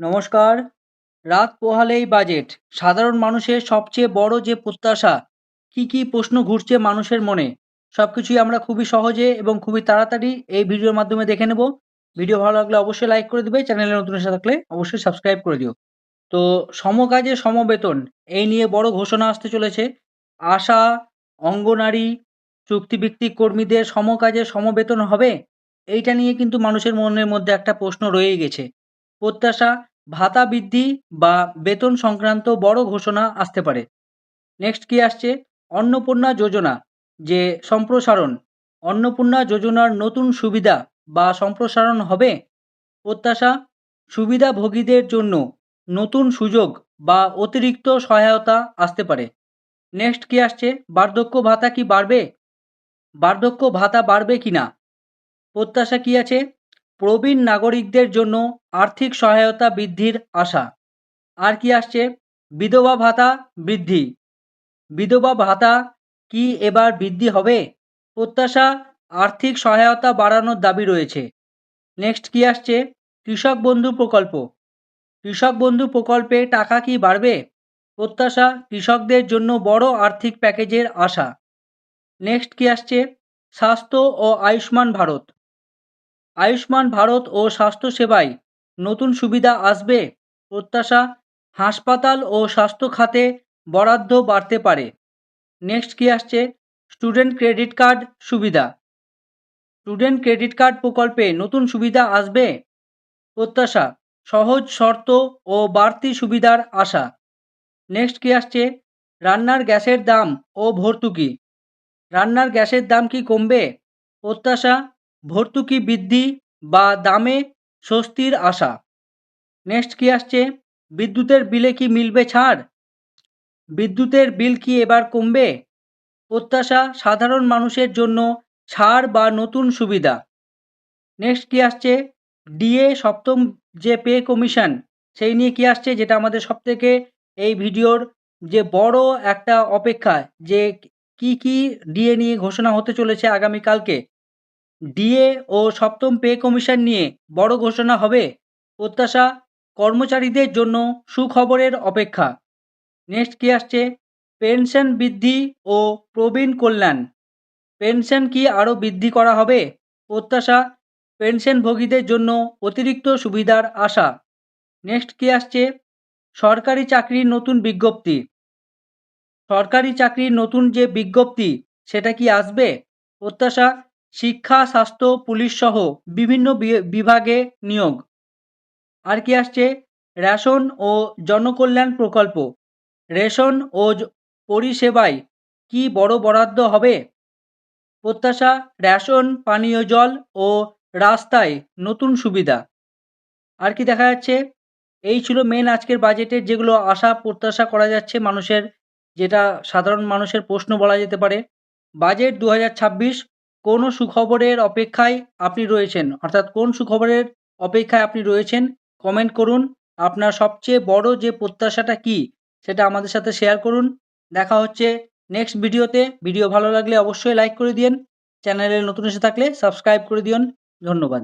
নমস্কার। রাত পোহালেই বাজেট। সাধারণ মানুষের সবচেয়ে বড় যে প্রত্যাশা, কি প্রশ্ন ঘুরছে মানুষের মনে, সবকিছুই আমরা খুবই সহজে এবং খুবই তাড়াতাড়ি এই ভিডিওর মাধ্যমে দেখে নেব। ভিডিও ভালো লাগলে অবশ্যই লাইক করে দিবে। চ্যানেলে নতুন এসে থাকলে অবশ্যই সাবস্ক্রাইব করে দিও। তো সমকাজে সমবেতন এই নিয়ে বড় ঘোষণা আসতে চলেছে। আশা, অঙ্গনারী, চুক্তিভিত্তিক কর্মীদের সমকাজে সমবেতন হবে? এইটা নিয়ে কিন্তু মানুষের মনের মধ্যে একটা প্রশ্ন রয়েই গেছে। প্রত্যাশা, ভাতা বৃদ্ধি বা বেতন সংক্রান্ত বড় ঘোষণা আসতে পারে। নেক্সট কি আসছে? অন্নপূর্ণা যোজনা যে সম্প্রসারণ, অন্নপূর্ণা যোজনার নতুন সুবিধা বা সম্প্রসারণ হবে? প্রত্যাশা, সুবিধাভোগীদের জন্য নতুন সুযোগ বা অতিরিক্ত সহায়তা আসতে পারে। নেক্সট কি আসছে? বার্ধক্য ভাতা কি বাড়বে? বার্ধক্য ভাতা বাড়বে কিনা? প্রত্যাশা কি আছে? প্রবীণ নাগরিকদের জন্য আর্থিক সহায়তা বৃদ্ধির আশা। আর কি আসছে? বিধবা ভাতা বৃদ্ধি। বিধবা ভাতা কি এবার বৃদ্ধি হবে? প্রত্যাশা, আর্থিক সহায়তা বাড়ানোর দাবি রয়েছে। নেক্সট কি আসছে? কৃষক বন্ধু প্রকল্প। কৃষক বন্ধু প্রকল্পে টাকা কি বাড়বে? প্রত্যাশা, কৃষকদের জন্য বড় আর্থিক প্যাকেজের আশা। নেক্সট কি আসছে? স্বাস্থ্য ও আয়ুষ্মান ভারত। আয়ুষ্মান ভারত ও স্বাস্থ্যসেবায় নতুন সুবিধা আসবে? প্রত্যাশা, হাসপাতাল ও স্বাস্থ্য খাতে বরাদ্দ বাড়তে পারে। নেক্সট কি আসছে? স্টুডেন্ট ক্রেডিট কার্ড সুবিধা। স্টুডেন্ট ক্রেডিট কার্ড প্রকল্পে নতুন সুবিধা আসবে? প্রত্যাশা, সহজ শর্ত ও বাড়তি সুবিধার আশা। নেক্সট কি আসছে? রান্নার গ্যাসের দাম ও ভর্তুকি। রান্নার গ্যাসের দাম কি কমবে? প্রত্যাশা, ভর্তুকি বৃদ্ধি বা দামে স্বস্তির আশা। নেক্সট কি আসছে? বিদ্যুতের বিলে কি মিলবে ছাড়? বিদ্যুতের বিল কি এবার কমবে? প্রত্যাশা, সাধারণ মানুষের জন্য ছাড় বা নতুন সুবিধা। নেক্সট কি আসছে? ডিএ সপ্তম যে পে কমিশন, সেই নিয়ে কি আসছে, যেটা আমাদের সবথেকে এই ভিডিওর যে বড় একটা অপেক্ষা, যে কি ডিএ নিয়ে ঘোষণা হতে চলেছে আগামীকালকে। ডিএ ও সপ্তম পে কমিশন নিয়ে বড় ঘোষণা হবে। প্রত্যাশা, কর্মচারীদের জন্য সুখবরের অপেক্ষা। নেক্সট কি আসছে? পেনশন বৃদ্ধি ও প্রবীণ কল্যাণ। পেনশন কি আরও বৃদ্ধি করা হবে? প্রত্যাশা, পেনশনভোগীদের জন্য অতিরিক্ত সুবিধার আশা। নেক্সট কি আসছে? সরকারি চাকরির নতুন বিজ্ঞপ্তি। সরকারি চাকরির নতুন যে বিজ্ঞপ্তি, সেটা কি আসবে? প্রত্যাশা, শিক্ষা, স্বাস্থ্য, পুলিশ সহ বিভিন্ন বিভাগে নিয়োগ। আর কি আসছে? রেশন ও জনকল্যাণ প্রকল্প। রেশন ও পরিষেবায় কি বড় বরাদ্দ হবে? প্রত্যাশা, রেশন, পানীয় জল ও রাস্তায় নতুন সুবিধা। আর কি দেখা যাচ্ছে? এই ছিল মেন আজকের বাজেটের যেগুলো আশা প্রত্যাশা করা যাচ্ছে মানুষের, যেটা সাধারণ মানুষের প্রশ্ন বলা যেতে পারে। বাজেট ২০২৬, কোন সুখবরের অপেক্ষায় আপনি রয়েছেন? অর্থাৎ কোন সুখবরের অপেক্ষায় আপনি রয়েছেন? কমেন্ট করুন। আপনার সবচেয়ে বড় যে প্রত্যাশাটা কী, সেটা আমাদের সাথে শেয়ার করুন। দেখা হচ্ছে নেক্সট ভিডিওতে। ভিডিও ভালো লাগলে অবশ্যই লাইক করে দিয়েন। চ্যানেলে নতুন এসে থাকলে সাবস্ক্রাইব করে দিয়েন। ধন্যবাদ।